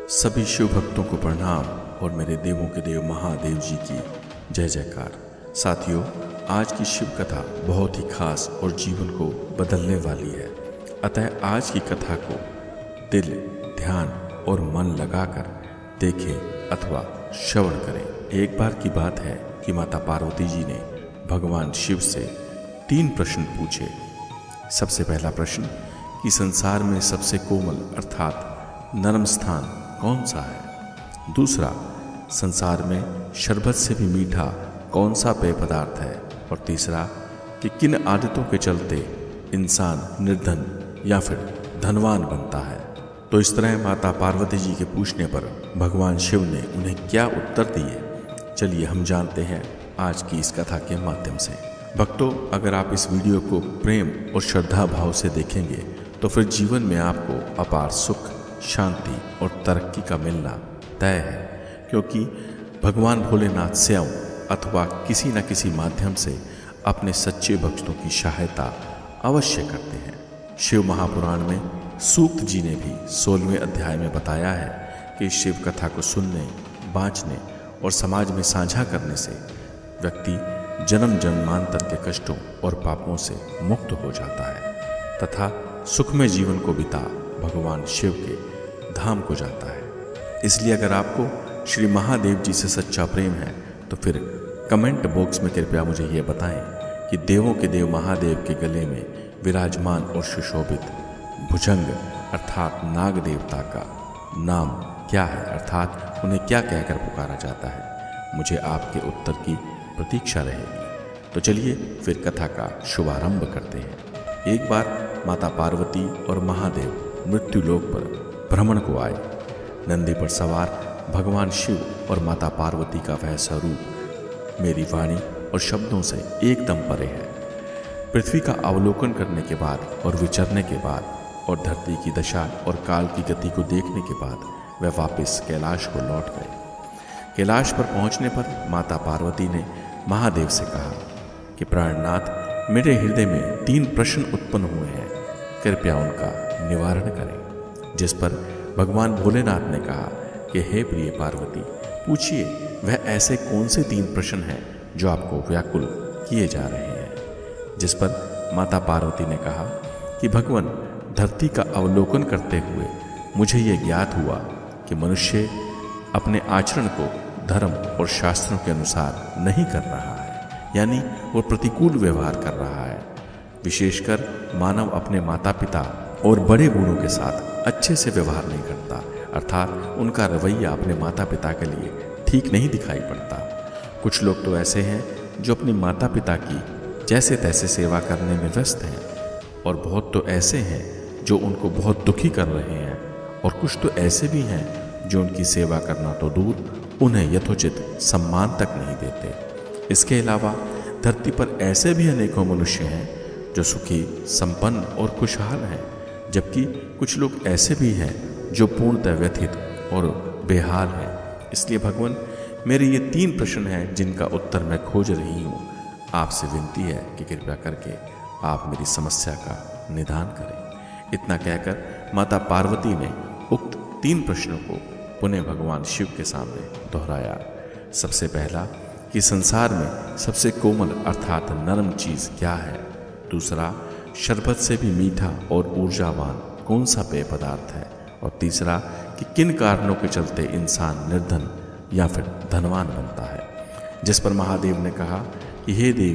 सभी शिव भक्तों को प्रणाम और मेरे देवों के देव महादेव जी की जय जयकार। साथियों, आज की शिव कथा बहुत ही खास और जीवन को बदलने वाली है। अतः आज की कथा को दिल, ध्यान और मन लगाकर देखें अथवा श्रवण करें। एक बार की बात है कि माता पार्वती जी ने भगवान शिव से 3 प्रश्न पूछे। सबसे पहला प्रश्न कि संसार में सबसे कोमल अर्थात नरम स्थान कौन सा है। दूसरा, संसार में शरबत से भी मीठा कौन सा पेय पदार्थ है। और तीसरा कि किन आदतों के चलते इंसान निर्धन या फिर धनवान बनता है। तो इस तरह माता पार्वती जी के पूछने पर भगवान शिव ने उन्हें क्या उत्तर दिए, चलिए हम जानते हैं आज की इस कथा के माध्यम से। भक्तों, अगर आप इस वीडियो को प्रेम और श्रद्धा भाव से देखेंगे तो फिर जीवन में आपको अपार सुख, शांति और तरक्की का मिलना तय है, क्योंकि भगवान भोलेनाथ स्वयं अथवा किसी न किसी माध्यम से अपने सच्चे भक्तों की सहायता अवश्य करते हैं। शिव महापुराण में सूक्त जी ने भी 16वें अध्याय में बताया है कि शिव कथा को सुनने, बाँचने और समाज में साझा करने से व्यक्ति जन्म जन्मांतर के कष्टों और पापों से मुक्त हो जाता है तथा सुखमय जीवन को बिता भगवान शिव के धाम को जाता है। इसलिए अगर आपको श्री महादेव जी से सच्चा प्रेम है तो फिर कमेंट बॉक्स में कृपया मुझे ये बताएं कि देवों के देव महादेव के गले में विराजमान और सुशोभित भुजंग अर्थात नाग देवता का नाम क्या है, अर्थात उन्हें क्या कहकर पुकारा जाता है। मुझे आपके उत्तर की प्रतीक्षा रहेगी। तो चलिए फिर कथा का शुभारंभ करते हैं। एक बार माता पार्वती और महादेव मृत्युलोक पर भ्रमण को आए। नंदी पर सवार भगवान शिव और माता पार्वती का वह स्वरूप मेरी वाणी और शब्दों से एकदम परे है। पृथ्वी का अवलोकन करने के बाद और विचरने के बाद और धरती की दशा और काल की गति को देखने के बाद वह वापस कैलाश को लौट गए। कैलाश पर पहुंचने पर माता पार्वती ने महादेव से कहा कि प्राणनाथ, मेरे हृदय में 3 प्रश्न उत्पन्न हुए हैं, कृपया उनका निवारण करें। जिस पर भगवान भोलेनाथ ने कहा कि हे प्रिय पार्वती, पूछिए वह ऐसे कौन से 3 प्रश्न हैं जो आपको व्याकुल किए जा रहे हैं। जिस पर माता पार्वती ने कहा कि भगवान, धरती का अवलोकन करते हुए मुझे ये ज्ञात हुआ कि मनुष्य अपने आचरण को धर्म और शास्त्रों के अनुसार नहीं कर रहा है, यानी वो प्रतिकूल व्यवहार कर रहा है। विशेषकर मानव अपने माता पिता और बड़े बूढ़ों के साथ अच्छे से व्यवहार नहीं करता, अर्थात उनका रवैया अपने माता पिता के लिए ठीक नहीं दिखाई पड़ता। कुछ लोग तो ऐसे हैं जो अपने माता पिता की जैसे तैसे सेवा करने में व्यस्त हैं, और बहुत तो ऐसे हैं जो उनको बहुत दुखी कर रहे हैं, और कुछ तो ऐसे भी हैं जो उनकी सेवा करना तो दूर, उन्हें यथोचित सम्मान तक नहीं देते। इसके अलावा धरती पर ऐसे भी अनेकों मनुष्य हैं जो सुखी, संपन्न और खुशहाल हैं, जबकि कुछ लोग ऐसे भी हैं जो पूर्णतः व्यथित और बेहाल हैं। इसलिए भगवान, मेरे ये 3 प्रश्न हैं जिनका उत्तर मैं खोज रही हूँ। आपसे विनती है कि कृपया करके आप मेरी समस्या का निदान करें। इतना कहकर माता पार्वती ने उक्त 3 प्रश्नों को पुनः भगवान शिव के सामने दोहराया। सबसे पहला कि संसार में सबसे कोमल अर्थात नरम चीज़ क्या है। दूसरा, शरबत से भी मीठा और ऊर्जावान कौन सा पेय पदार्थ है। और तीसरा कि किन कारणों के चलते इंसान निर्धन या फिर धनवान बनता है। जिस पर महादेव ने कहा कि हे देवी,